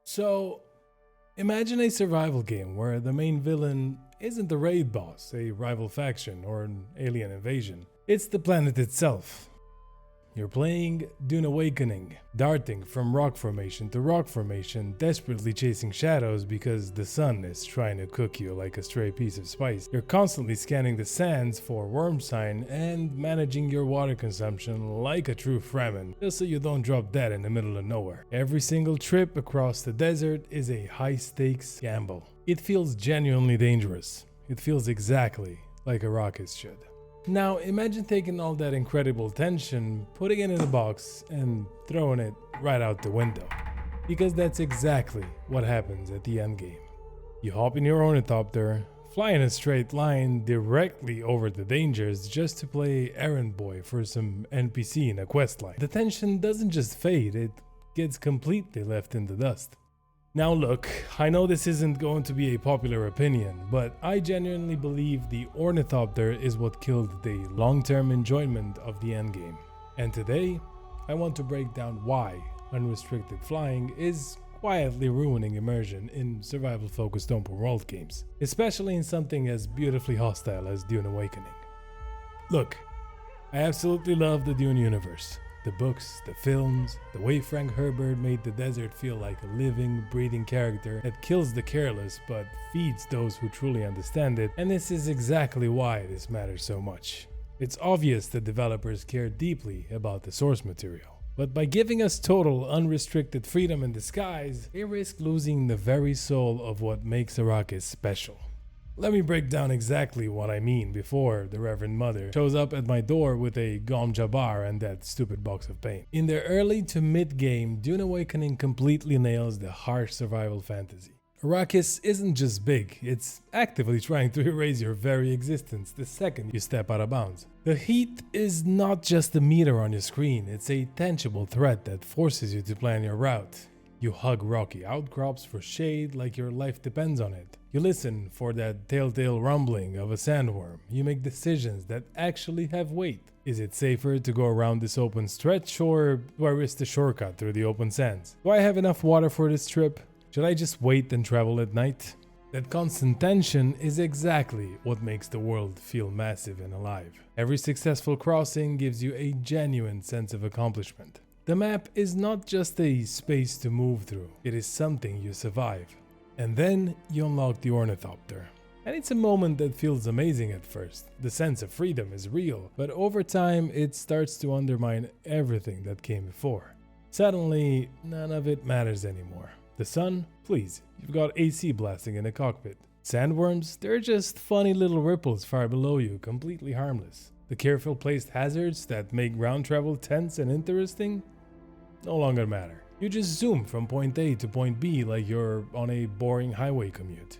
So, imagine a survival game where the main villain isn't the raid boss, a rival faction, or an alien invasion. It's the planet itself. You're playing Dune Awakening, darting from rock formation to rock formation, desperately chasing shadows because the sun is trying to cook you like a stray piece of spice. You're constantly scanning the sands for worm sign and managing your water consumption like a true Fremen, just so you don't drop dead in the middle of nowhere. Every single trip across the desert is a high-stakes gamble. It feels genuinely dangerous. It feels exactly like Arrakis should. Now imagine taking all that incredible tension, putting it in a box, and throwing it right out the window. Because that's exactly what happens at the endgame. You hop in your Ornithopter, fly in a straight line directly over the dangers just to play errand boy for some NPC in a questline. The tension doesn't just fade, it gets completely left in the dust. Now look, I know this isn't going to be a popular opinion, but I genuinely believe the Ornithopter is what killed the long-term enjoyment of the endgame. And today, I want to break down why unrestricted flying is quietly ruining immersion in survival-focused open world games, especially in something as beautifully hostile as Dune Awakening. Look, I absolutely love the Dune universe. The books, the films, the way Frank Herbert made the desert feel like a living, breathing character that kills the careless but feeds those who truly understand it, and this is exactly why this matters so much. It's obvious that developers care deeply about the source material, but by giving us total, unrestricted freedom in the skies, they risk losing the very soul of what makes Arrakis special. Let me break down exactly what I mean before the Reverend Mother shows up at my door with a Gom Jabbar and that stupid box of paint. In the early to mid-game, Dune Awakening completely nails the harsh survival fantasy. Arrakis isn't just big, it's actively trying to erase your very existence the second you step out of bounds. The heat is not just a meter on your screen, it's a tangible threat that forces you to plan your route. You hug rocky outcrops for shade like your life depends on it. You listen for that telltale rumbling of a sandworm. You make decisions that actually have weight. Is it safer to go around this open stretch, or do I risk the shortcut through the open sands? Do I have enough water for this trip? Should I just wait and travel at night? That constant tension is exactly what makes the world feel massive and alive. Every successful crossing gives you a genuine sense of accomplishment. The map is not just a space to move through, it is something you survive. And then you unlock the Ornithopter. And it's a moment that feels amazing at first. The sense of freedom is real, but over time it starts to undermine everything that came before. Suddenly, none of it matters anymore. The sun? Please, you've got AC blasting in the cockpit. Sandworms? They're just funny little ripples far below you, completely harmless. The carefully placed hazards that make ground travel tense and interesting? No longer matter. You just zoom from point A to point B like you're on a boring highway commute.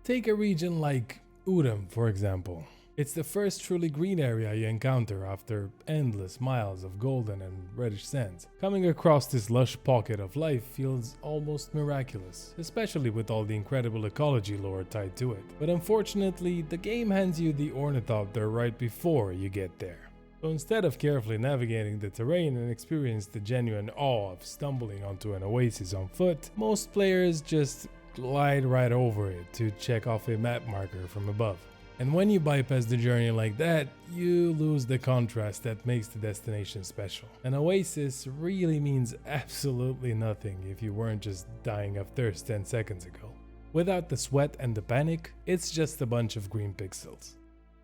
Take a region like Udam, for example. It's the first truly green area you encounter after endless miles of golden and reddish sands. Coming across this lush pocket of life feels almost miraculous, especially with all the incredible ecology lore tied to it. But unfortunately, the game hands you the Ornithopter right before you get there. So instead of carefully navigating the terrain and experience the genuine awe of stumbling onto an oasis on foot, most players just glide right over it to check off a map marker from above. And when you bypass the journey like that, you lose the contrast that makes the destination special. An oasis really means absolutely nothing if you weren't just dying of thirst 10 seconds ago. Without the sweat and the panic, it's just a bunch of green pixels.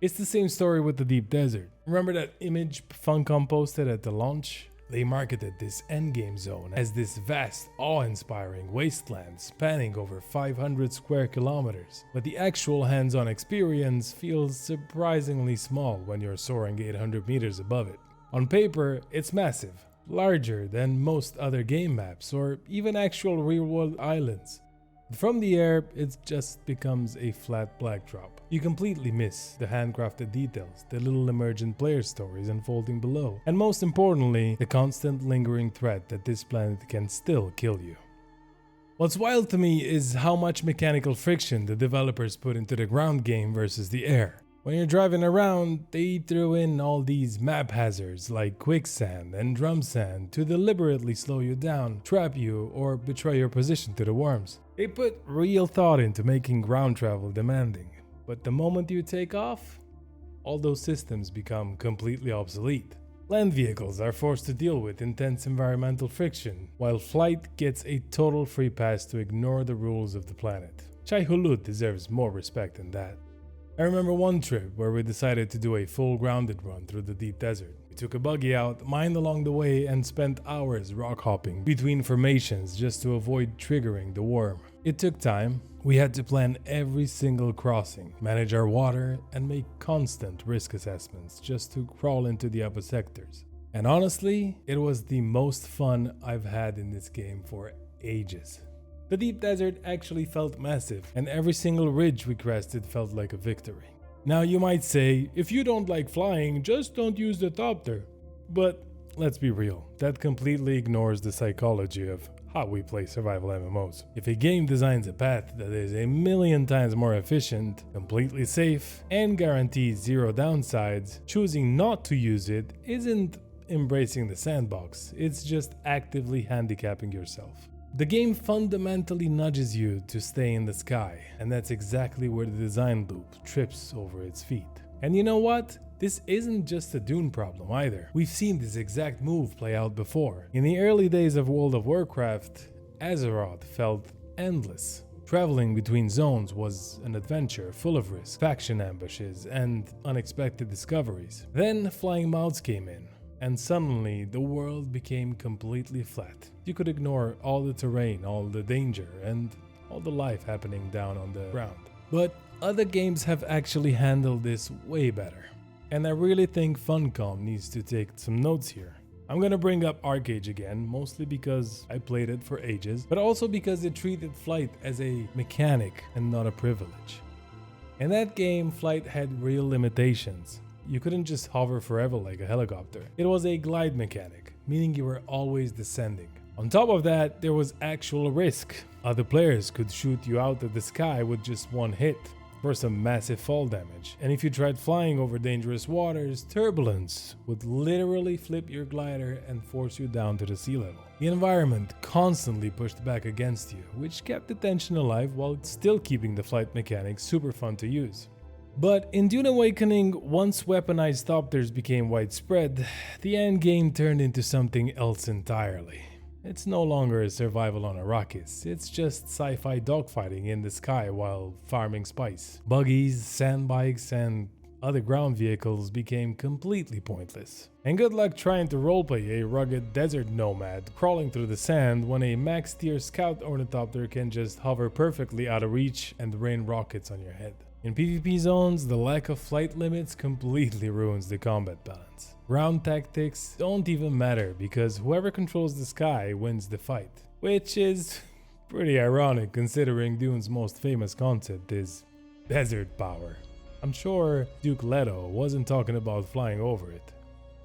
It's the same story with the deep desert. Remember that image Funcom posted at the launch? They marketed this endgame zone as this vast, awe-inspiring wasteland spanning over 500 square kilometers, but the actual hands-on experience feels surprisingly small when you're soaring 800 meters above it. On paper, it's massive, larger than most other game maps or even actual real-world islands. From the air, it just becomes a flat backdrop. You completely miss the handcrafted details, the little emergent player stories unfolding below, and most importantly, the constant lingering threat that this planet can still kill you. What's wild to me is how much mechanical friction the developers put into the ground game versus the air. When you're driving around, they threw in all these map hazards like quicksand and drum sand to deliberately slow you down, trap you, or betray your position to the worms. They put real thought into making ground travel demanding, but the moment you take off, all those systems become completely obsolete. Land vehicles are forced to deal with intense environmental friction, while flight gets a total free pass to ignore the rules of the planet. Shai Hulud deserves more respect than that. I remember one trip where we decided to do a full grounded run through the deep desert. We took a buggy out, mined along the way, and spent hours rock hopping between formations just to avoid triggering the worm. It took time. We had to plan every single crossing, manage our water, and make constant risk assessments just to crawl into the upper sectors. And honestly, it was the most fun I've had in this game for ages. The deep desert actually felt massive, and every single ridge we crested felt like a victory. Now you might say, if you don't like flying, just don't use the Thopter. But let's be real, that completely ignores the psychology of how we play survival MMOs. If a game designs a path that is a million times more efficient, completely safe, and guarantees zero downsides, choosing not to use it isn't embracing the sandbox, it's just actively handicapping yourself. The game fundamentally nudges you to stay in the sky, and that's exactly where the design loop trips over its feet. And you know what? This isn't just a Dune problem either. We've seen this exact move play out before. In the early days of World of Warcraft, Azeroth felt endless. Traveling between zones was an adventure full of risk, faction ambushes, and unexpected discoveries. Then Flying Mouths came in, and suddenly the world became completely flat. You could ignore all the terrain, all the danger, and all the life happening down on the ground. But other games have actually handled this way better. And I really think Funcom needs to take some notes here. I'm gonna bring up Arrakis again, mostly because I played it for ages, but also because it treated flight as a mechanic and not a privilege. In that game, flight had real limitations. You couldn't just hover forever like a helicopter. It was a glide mechanic, meaning you were always descending. On top of that, there was actual risk. Other players could shoot you out of the sky with just one hit for some massive fall damage. And if you tried flying over dangerous waters, turbulence would literally flip your glider and force you down to the sea level. The environment constantly pushed back against you, which kept the tension alive while still keeping the flight mechanics super fun to use. But in Dune Awakening, once weaponized Thopters became widespread, the endgame turned into something else entirely. It's no longer a survival on Arrakis, it's just sci-fi dogfighting in the sky while farming spice. Buggies, sand bikes, and other ground vehicles became completely pointless. And good luck trying to roleplay a rugged desert nomad crawling through the sand when a max tier scout ornithopter can just hover perfectly out of reach and rain rockets on your head. In PvP zones, the lack of flight limits completely ruins the combat balance. Ground tactics don't even matter because whoever controls the sky wins the fight. Which is pretty ironic considering Dune's most famous concept is desert power. I'm sure Duke Leto wasn't talking about flying over it.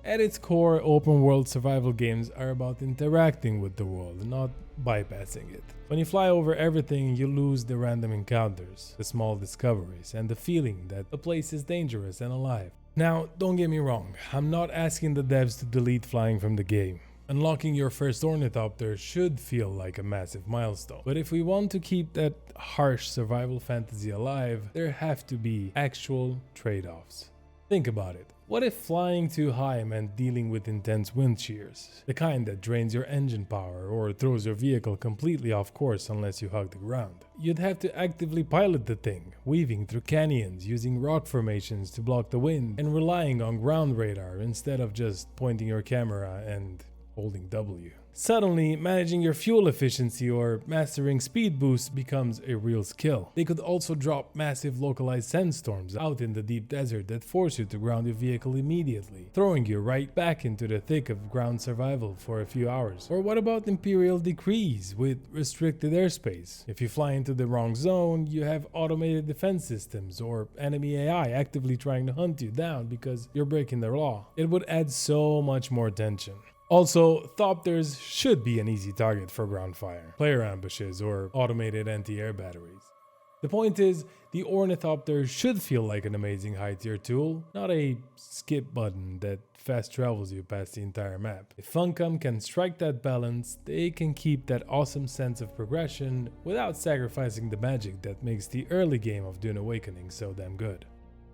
At its core, open world survival games are about interacting with the world, not bypassing it. When you fly over everything, you lose the random encounters, the small discoveries, and the feeling that the place is dangerous and alive. Now, don't get me wrong, I'm not asking the devs to delete flying from the game. Unlocking your first Ornithopter should feel like a massive milestone. But if we want to keep that harsh survival fantasy alive, there have to be actual trade-offs. Think about it. What if flying too high meant dealing with intense wind shears? The kind that drains your engine power or throws your vehicle completely off course unless you hug the ground. You'd have to actively pilot the thing, weaving through canyons, using rock formations to block the wind, and relying on ground radar instead of just pointing your camera and holding W. Suddenly, managing your fuel efficiency or mastering speed boosts becomes a real skill. They could also drop massive localized sandstorms out in the deep desert that force you to ground your vehicle immediately, throwing you right back into the thick of ground survival for a few hours. Or what about Imperial decrees with restricted airspace? If you fly into the wrong zone, you have automated defense systems or enemy AI actively trying to hunt you down because you're breaking their law. It would add so much more tension. Also, Thopters should be an easy target for ground fire, player ambushes, or automated anti-air batteries. The point is, the Ornithopter should feel like an amazing high tier tool, not a skip button that fast travels you past the entire map. If Funcom can strike that balance, they can keep that awesome sense of progression without sacrificing the magic that makes the early game of Dune Awakening so damn good.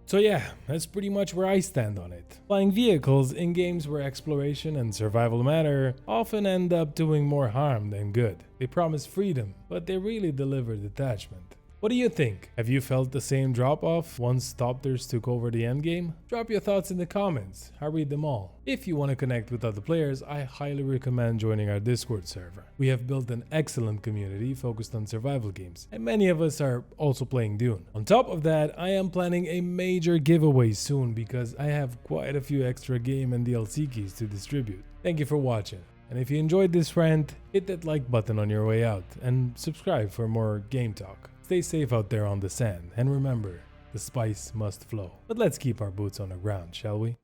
So yeah, that's pretty much where I stand on it. Flying vehicles in games where exploration and survival matter often end up doing more harm than good. They promise freedom, but they really deliver detachment. What do you think? Have you felt the same drop-off once Thopters took over the endgame? Drop your thoughts in the comments, I read them all. If you want to connect with other players, I highly recommend joining our Discord server. We have built an excellent community focused on survival games, and many of us are also playing Dune. On top of that, I am planning a major giveaway soon because I have quite a few extra game and DLC keys to distribute. Thank you for watching. And if you enjoyed this rant, hit that like button on your way out and subscribe for more game talk. Stay safe out there on the sand, and remember, the spice must flow. But let's keep our boots on the ground, shall we?